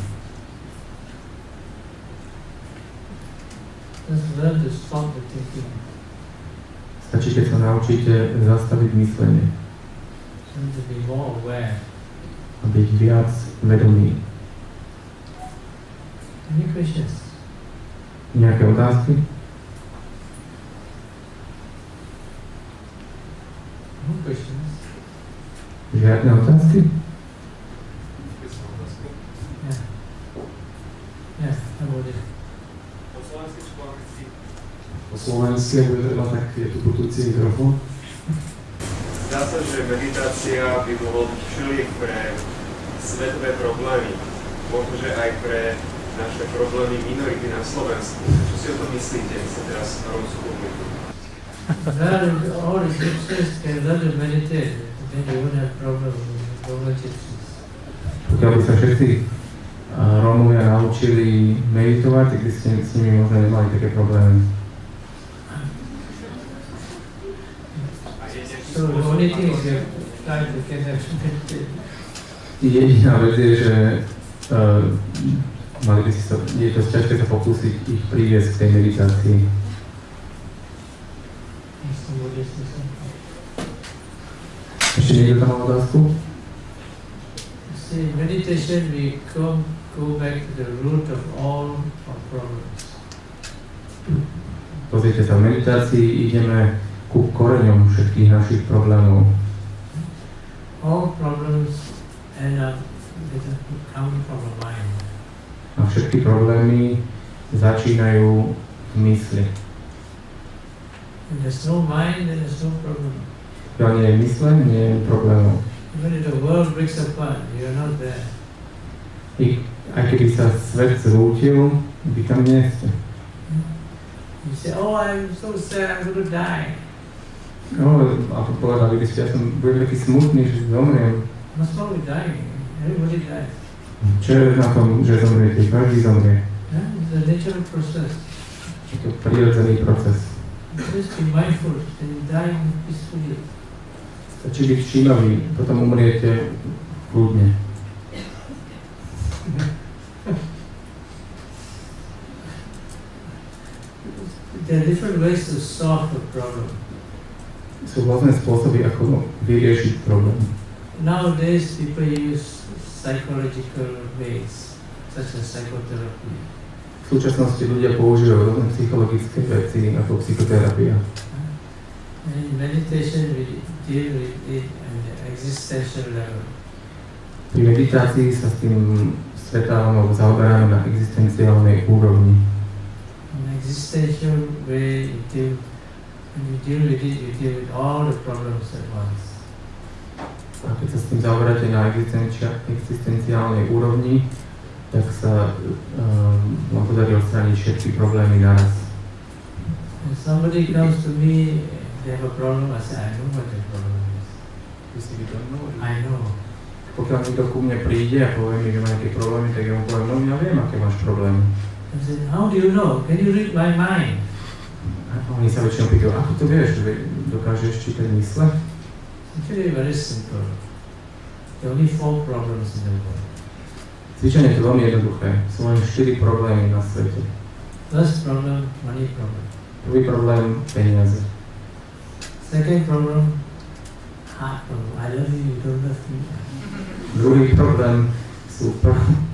Just learn to stop the thinking. Stačí, keď sa naučíte zastaviť myslenie. And to be more aware. A byť viac vedomý. Any questions? Nejaké otázky? No questions. Žiadne otázky? Yeah. Yeah, how about it? Po slovensky, ak bude treba, tak je tu putujúci mikrofón. Zdá sa, že meditácia by mohol byť všeliek pre svetové problémy. Možno, že aj pre naše problémy minority na Slovensku. Čo si o tom myslíte, ak sa teraz rómsku publiku? All the gypsies can learn to meditate, then they won't have problems with gypsies. Pokiaľ by sa všetci Rómovia naučili meditovať, tak by ste s nimi možno nemali také problémy. So the only thing is you try to get them to meditate. Jediná vec je, že mali by si sa, je dosť ťažké sa pokúsiť ich priviesť k tej meditácii. Ešte niekto tam mal otázku? See, meditation we go back to the root of all our problems. Pozrite sa, v meditácii ideme ku koreňom všetkých našich problémov. All problems end up come from the mind. A všetky problémy začínajú v mysli. If there's no mind, then there's no problem. Pokiaľ nie je mysle, nie je problémov. Even if the world breaks apart, you're not there. Aj keby sa svet zrútil, vy tam nie ste. You say, oh, I'm so sad, I'm going to die. No, a povedali by ste, ja som budem taký smutný, že zomriem. What's wrong with dying? Everybody dies. Čo je na tom, že zomriete? Každý zomrie. Yeah? It's a natural process. Je to prirodzený proces. Just be mindful and die peacefully. Stačí byť všímavý, potom umriete kľudne. There are different ways to solve the problem. Sú rôzne spôsoby, ako vyriešiť problém. Nowadays, people use psychological ways, such as psychotherapy. V súčasnosti ľudia používajú rôzne psychologické veci, ako psychoterapia. And in meditation, we deal with it at the existential level. Pri meditácii sa s tým stretávame alebo zaoberáme na existenciálnej úrovni. In existential way, when you deal with it, you deal with all the problems at once. A keď sa s tým zaoberáte na existenciálnej úrovni, tak sa vám podarí odstrániť všetky problémy naraz. If somebody comes to me, they have a problem, I say, I know what the problem is. I know. Pokiaľ niekto ku mne príde a povie mi, že má nejaké problémy, tak ja mu poviem, no ja viem, aké máš problémy. I said, how do you know? Can you read my mind? A oni sa väčšinou pýtajú, ako to vieš, že dokážeš čítať mysle? Actually, very simple. There are only 4 problems in the world. Cvičenie je to veľmi jednoduché. Sú len 4 problémy na svete. First problem, money problem. Prvý problém, peniaze. Second problem, heart problem. I love you, you don't love me. Druhý problém sú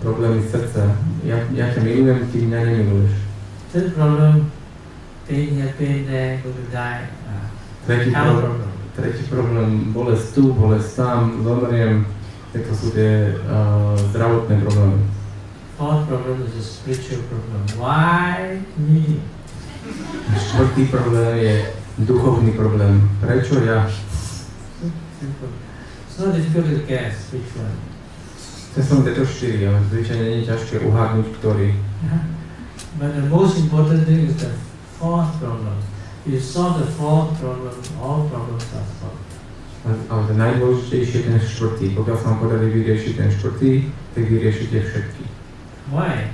problémy srdca. Ja ťa milujem, ty mňa nemiluješ. Third problem, pain here, pain there, go to die. Tretí problém, bolesť tu, bolesť tam, zomriem. To sú tie zdravotné problémy. Fourth problem is a spiritual problem. Why me? Štvrtý problém je duchovný problém. Prečo ja? Simple. It's not difficult to guess which one. To som tieto 4, ale zvyčajne nie je ťažké uhádnuť, ktorý. But the most important thing is the fourth problem. If you solve the fourth problem, all problems are solved. Ale to najdôležitejšie je ten štvrtý. Pokiaľ sa vám podarí vyriešiť ten štvrtý, tak vyriešite všetky. Why?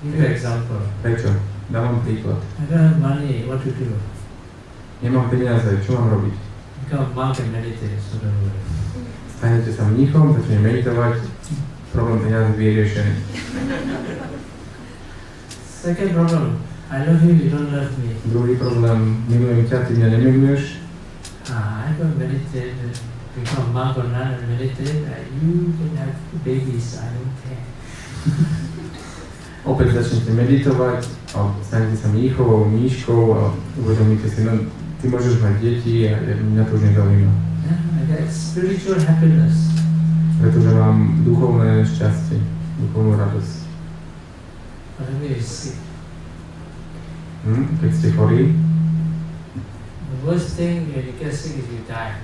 Give you an example. Prečo? Dám vám príklad. I don't have money, what to do? Nemám peniaze, čo mám robiť? Become monk and meditate, so don't worry. Stanete sa mníchom, začnete meditovať, problém peniaze vyriešený. Second problem, I love you, you don't love me. Druhý problém, milujem ťa, ty mňa nemiluješ. I don't meditate, become monk or nun and meditate, you can have babies, I don't care. Opäť začnete meditovať, a stanete sa mníchovou, mníškou a uvedomíte si, no, ty môžeš mať deti a mňa to už nezaujíma. That's spiritual happiness. Pretože mám duchovné šťastie, duchovnú radosť. Whenever you're sick. Keď ste chorí, The worst thing when you get sick is you die.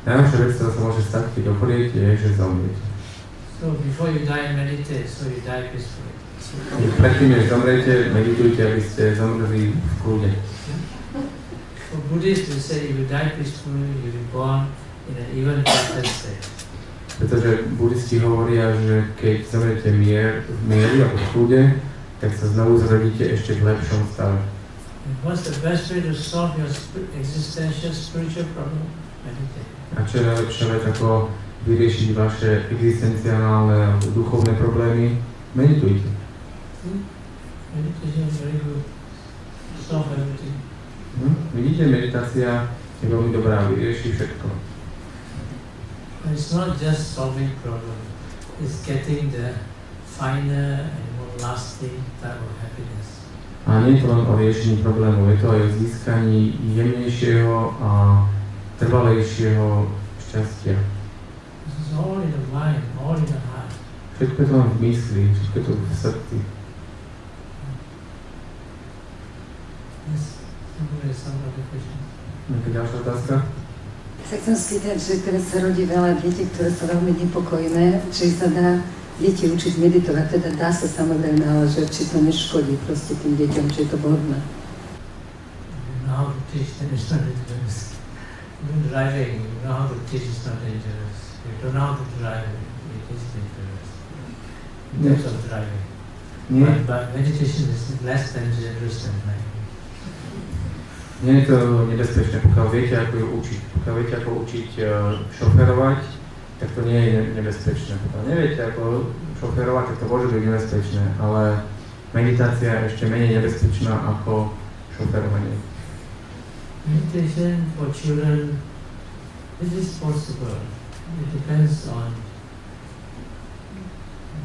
najhoršia vec, ktorá sa môže stať, keď ochoriete, je, že zomriete. So before you die, meditate, so you die peacefully. Predtým, než zomriete, meditujte, aby ste zomreli v kľude. For Buddhists, we say if you die peacefully, you'll be born in an even better state. Pretože buddhisti hovoria, že keď zomriete v miery ako v kľude, tak sa znovu zrodíte ešte v lepšom stave. And what's the best way to solve your existential spiritual problem? Meditate. A čo je najlepšia vec, ako vyriešiť vaše existenciálne alebo duchovné problémy? Meditujte. Meditation is very good. Solve everything. Vidíte, meditácia je veľmi dobrá, vyrieši všetko. And it's not just solving problems, it's getting the finer and more lasting type of happiness. A nie je to len o riešení problémov, je to aj o získaní jemnejšieho a trvalejšieho šťastia. This is all in the mind, all in the heart. Všetko je to len v mysli, všetko je to v srdci. Yes, somebody has some other questions. Nejaká ďalšia otázka? Sa chcem spýtať, že teraz sa rodí veľa detí, ktoré sú veľmi nepokojné, či sa dá deti učiť meditovať, teda dá sa samozrejme, ale že či to neškodí proste tým deťom, či je to vhodné. You know how to teach, then it's not dangerous. Even driving, you know how to teach, it's not dangerous. You don't know how to drive, it is dangerous. In terms of driving. But meditation is less than dangerous than driving. Nie je to nebezpečné, pokiaľ viete, ako ju učiť. Pokiaľ viete, ako učiť šoferovať, tak to nie je nebezpečné. Pokiaľ neviete, ako šoferovať, tak to môže byť nebezpečné, ale meditácia je ešte menej nebezpečná ako šoferovanie. Meditation for children, it is possible. It depends on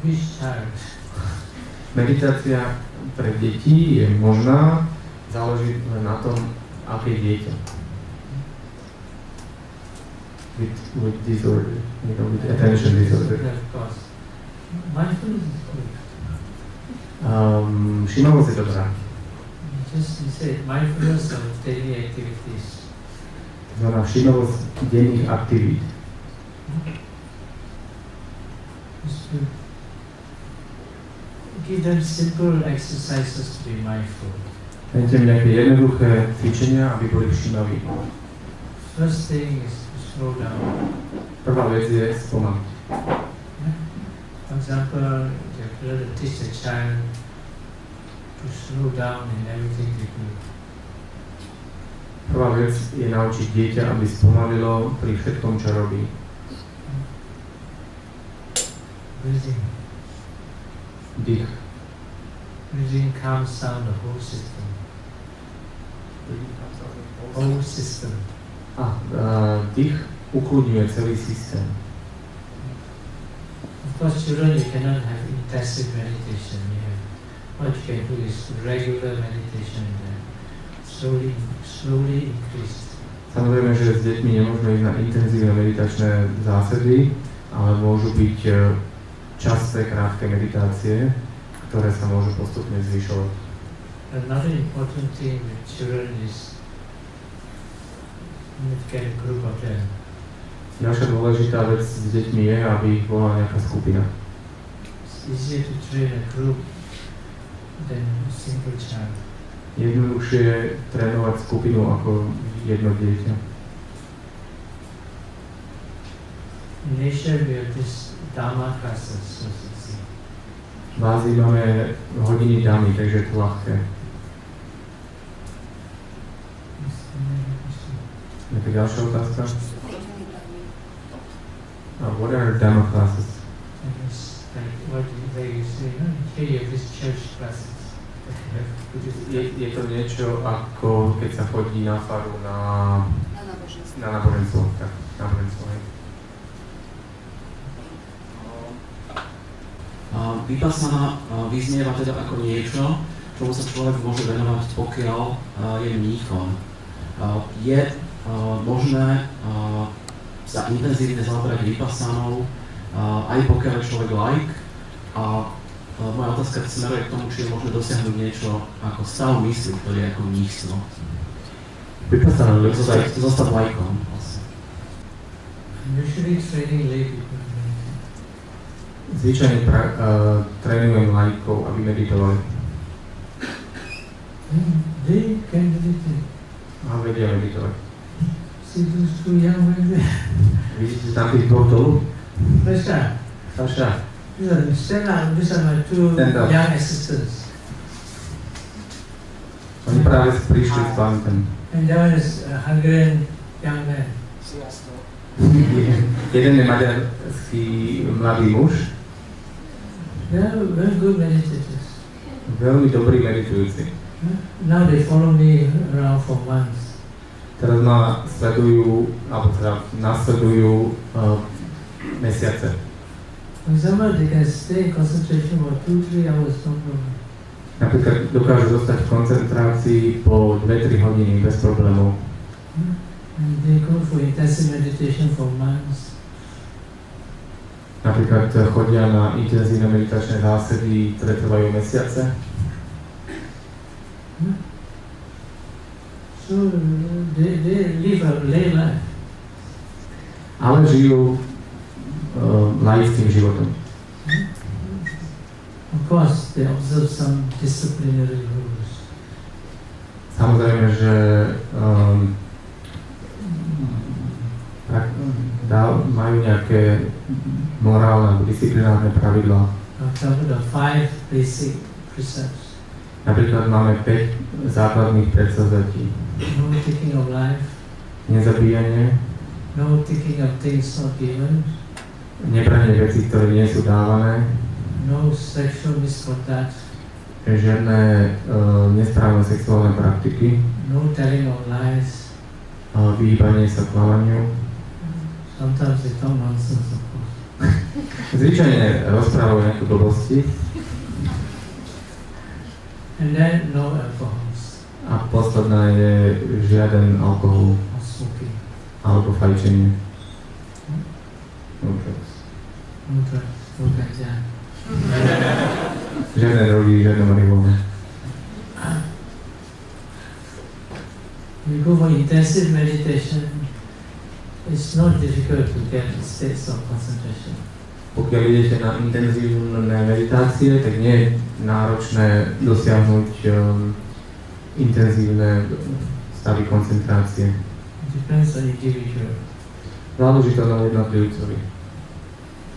which child. Meditácia pre deti je možná, záleží len na tom, aké dieťa. With disorder, you know, with attention disorder. Of course. Mindfulness is good. Všímavosť je dobrá. Just you say mindfulness of daily activities. To znamená všímavosť denných aktivít. Give them simple exercises to be mindful. Dajte mi nejaké jednoduché cvičenia, aby boli všímaví. First thing is to slow down. Prvá vec je spomaliť. For example, you have to teach a child to slow down in everything they do. Prvá vec je naučiť dieťa, aby spomalilo pri všetkom, čo robí. Breathing. Dých. Breathing calms down the whole system. Whole system. Dých ukludňuje celý systém. Of course, children, you cannot have intensive meditation. You have what you can do is regular meditation and slowly increase. Samozrejme, že s deťmi nemôžeme ísť na intenzívne meditačné zásady, ale môžu byť časté, krátke meditácie, ktoré sa môžu postupne zvyšovať. Another important thing with children is get a group of them. Ďalšia dôležitá vec s deťmi je, aby ich bola nejaká skupina. It's easier to train a group than a single child. Jednoduchšie je trénovať skupinu ako jedno dieťa. In Asia we have this Dharma classes, so to say. V Ázii máme hodiny damy, takže je to ľahké. Nejaká ďalšia otázka? What are Dharma classes? Like what they say, here you have this church classes. Je to niečo ako keď sa chodí na faru na náboženstvo. Tak, náboženstvo, hej. Vipassana vyznieva teda ako niečo, čomu sa človek môže venovať, pokiaľ je mníchom. Je možné sa intenzívne zaoberať Vipassanou, aj pokiaľ je človek laik. A moja otázka smeruje k tomu, či je možné dosiahnuť niečo ako stav mysli, ktorý je ako mníchstvo. Vipassana zostať laikom. Usually training lay people. Zvyčajne trénujem laikov, aby meditovali. They can meditate. A vedia meditovať. See those two young men there? Vidíte tam tých dvoch dolu? Saša. These are my two young assistants. Oni práve prišli s Bhantem. And that one is a Hungarian young man. Jeden je maďarský mladý muž. They are very good meditators. Veľmi dobrý meditujúci. Now they follow me around for months. Teraz ma sledujú, alebo teda nasledujú mesiace. For example, they can stay in concentration for 2-3 hours, no problem. Napríklad dokážu zostať v koncentrácii po 2-3 hodiny bez problémov. And they go for intensive meditation for months. Napríklad chodia na intenzívne meditačné zásady, ktoré trvajú mesiace. So they live a lay life. Ale žijú laickým životom. Of course, they observe some disciplinary rules. Samozrejme, že majú nejaké morálne alebo disciplinárne pravidlá. The 5 basic precepts. Napríklad máme 5 základných predsavzatí. No taking of life. Nezabíjanie. No taking of things not given. Nebranie veci, ktoré nie sú dávané. No sexual misconduct. Žiadne nesprávne sexuálne praktiky. No telling of lies. Vyhýbanie sa klamaniu. Sometimes they talk nonsense, of course. Zvyčajne rozprávajú nejaké blbosti. And then no alcohols. A posledná je žiaden alkohol. Or smoking. Alebo fajčenie. No drugs. No drugs. No ganja. Žiadne drogy, žiadne marihuana. You go for intensive meditation, it's not difficult to get states of concentration. Pokiaľ idete na intenzívne meditácie, tak nie je náročné dosiahnuť intenzívne stavy koncentrácie. It depends on individual. Záleží to na jednotlivcovi.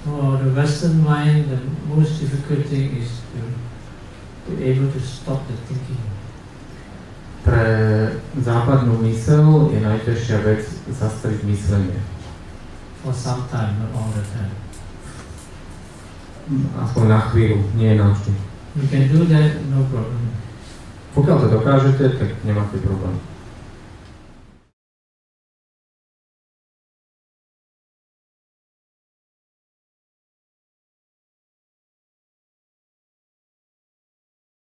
For the Western mind, the most difficult thing is to be able to stop the thinking. Pre západnú myseľ je najťažšia vec zastaviť myslenie. For some time, not all the time. Aspoň na chvíľu, nie je navždy. You can do that, no problem. Pokiaľ to dokážete, tak nemáte problém.